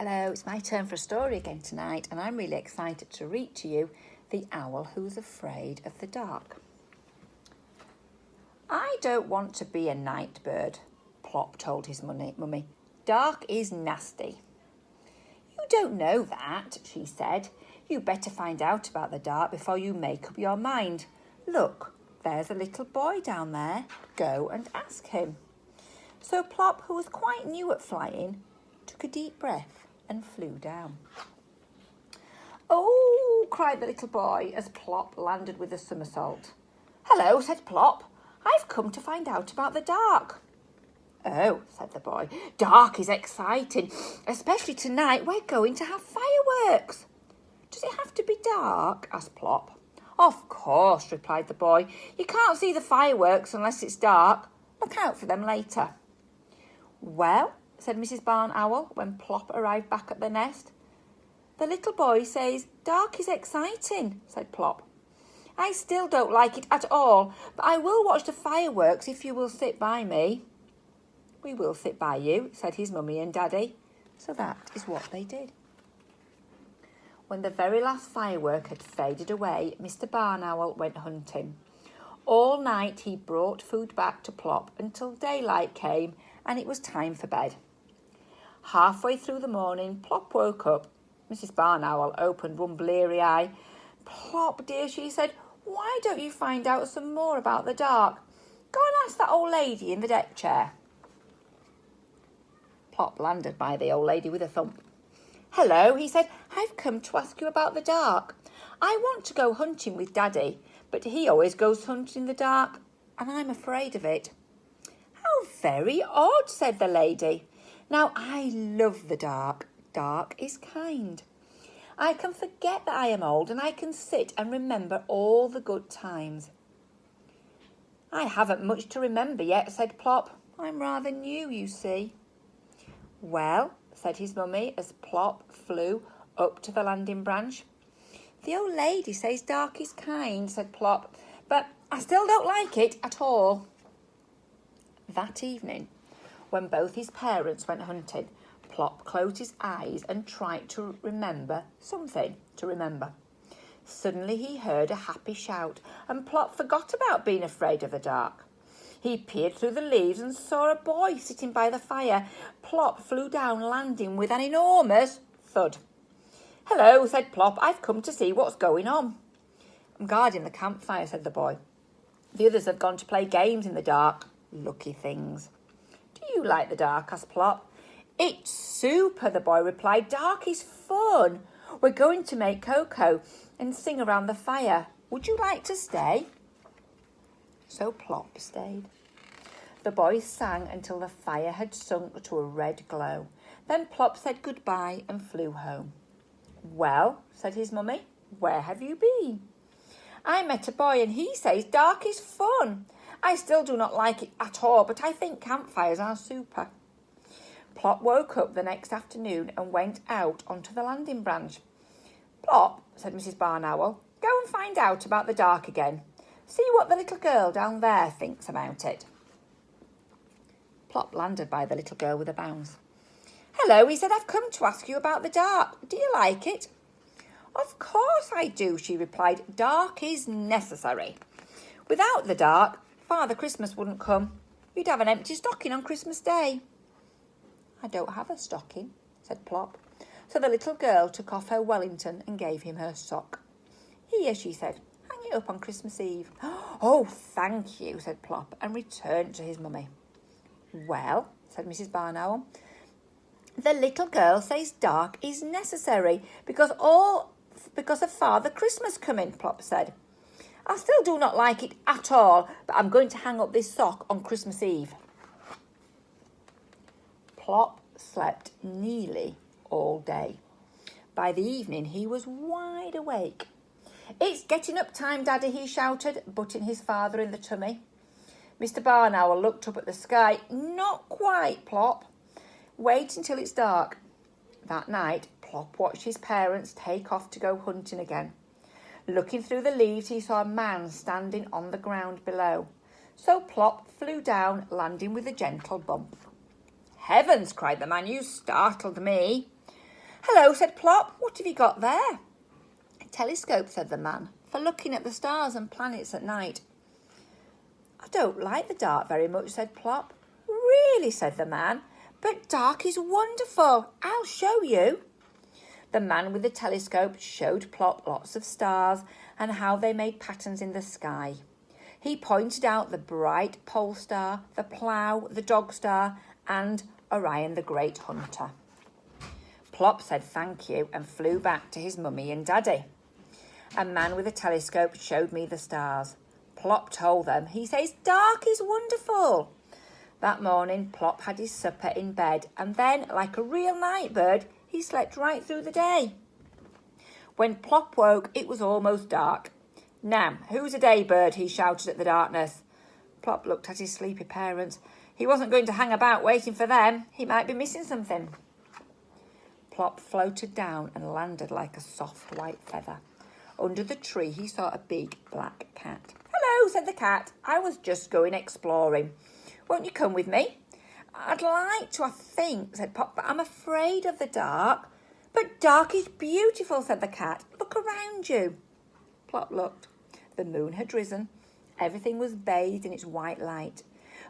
Hello, it's my turn for a story again tonight, and I'm really excited to read to you The Owl Who's Afraid of the Dark. I don't want to be a night bird, Plop told his mummy. Dark is nasty. You don't know that, she said. You better find out about the dark before you make up your mind. Look, there's a little boy down there. Go and ask him. So Plop, who was quite new at flying, took a deep breath and flew down. Oh, cried the little boy as Plop landed with a somersault. Hello, said Plop. I've come to find out about the dark. Oh, said the boy, dark is exciting, especially tonight. We're going to have fireworks. Does it have to be dark? Asked Plop. Of course, replied the boy. You can't see the fireworks unless it's dark. Look out for them later. Well, said Mrs. Barn Owl when Plop arrived back at the nest. The little boy says, dark is exciting, said Plop. I still don't like it at all, but I will watch the fireworks if you will sit by me. We will sit by you, said his mummy and daddy. So that is what they did. When the very last firework had faded away, Mr. Barn Owl went hunting. All night he brought food back to Plop until daylight came and it was time for bed. Halfway through the morning, Plop woke up. Mrs. Barn Owl opened one bleary eye. Plop, dear, she said, why don't you find out some more about the dark? Go and ask that old lady in the deck chair. Plop landed by the old lady with a thump. Hello, he said, I've come to ask you about the dark. I want to go hunting with Daddy, but he always goes hunting in the dark, and I'm afraid of it. How very odd, said the lady. Now, I love the dark. Dark is kind. I can forget that I am old and I can sit and remember all the good times. I haven't much to remember yet, said Plop. I'm rather new, you see. Well, said his mummy as Plop flew up to the landing branch. The old lady says dark is kind, said Plop, but I still don't like it at all. That evening, when both his parents went hunting, Plop closed his eyes and tried to remember something to remember. Suddenly he heard a happy shout, and Plop forgot about being afraid of the dark. He peered through the leaves and saw a boy sitting by the fire. Plop flew down, landing with an enormous thud. Hello, said Plop. I've come to see what's going on. I'm guarding the campfire, said the boy. The others have gone to play games in the dark. Lucky things. Do you like the dark? Asked Plop. It's super, the boy replied. Dark is fun. We're going to make cocoa and sing around the fire. Would you like to stay? So Plop stayed. The boys sang until the fire had sunk to a red glow. Then Plop said goodbye and flew home. Well, said his mummy, where have you been? I met a boy and he says dark is fun. I still do not like it at all, but I think campfires are super. Plop woke up the next afternoon and went out onto the landing branch. Plop, said Mrs. Barn Owl, go and find out about the dark again. See what the little girl down there thinks about it. Plop landed by the little girl with a bounce. Hello, he said, I've come to ask you about the dark. Do you like it? Of course I do, she replied. Dark is necessary. Without the dark, Father Christmas wouldn't come. You'd have an empty stocking on Christmas Day. I don't have a stocking, said Plop. So the little girl took off her Wellington and gave him her sock. Here, she said, hang it up on Christmas Eve. Oh, thank you, said Plop, and returned to his mummy. Well, said Mrs. Barn Owl, the little girl says dark is necessary because of Father Christmas coming, Plop said. I still do not like it at all, but I'm going to hang up this sock on Christmas Eve. Plop slept nearly all day. By the evening, he was wide awake. It's getting up time, Daddy, he shouted, butting his father in the tummy. Mr. Barn Owl looked up at the sky. Not quite, Plop. Wait until it's dark. That night, Plop watched his parents take off to go hunting again. Looking through the leaves, he saw a man standing on the ground below. So Plop flew down, landing with a gentle bump. Heavens, cried the man, you startled me. Hello, said Plop. What have you got there? A telescope, said the man, for looking at the stars and planets at night. I don't like the dark very much, said Plop. Really, said the man, but dark is wonderful. I'll show you. The man with the telescope showed Plop lots of stars and how they made patterns in the sky. He pointed out the bright pole star, the plough, the dog star, and Orion the great hunter. Plop said thank you and flew back to his mummy and daddy. A man with a telescope showed me the stars. Plop told them, he says, dark is wonderful. That morning, Plop had his supper in bed, and then, like a real night bird, he slept right through the day. When Plop woke, it was almost dark. Now, who's a day bird? He shouted at the darkness. Plop looked at his sleepy parents. He wasn't going to hang about waiting for them. He might be missing something. Plop floated down and landed like a soft white feather. Under the tree, he saw a big black cat. Hello, said the cat. I was just going exploring. Won't you come with me? I'd like to, I think, said Plop, but I'm afraid of the dark. But dark is beautiful, said the cat. Look around you. Plop looked. The moon had risen. Everything was bathed in its white light.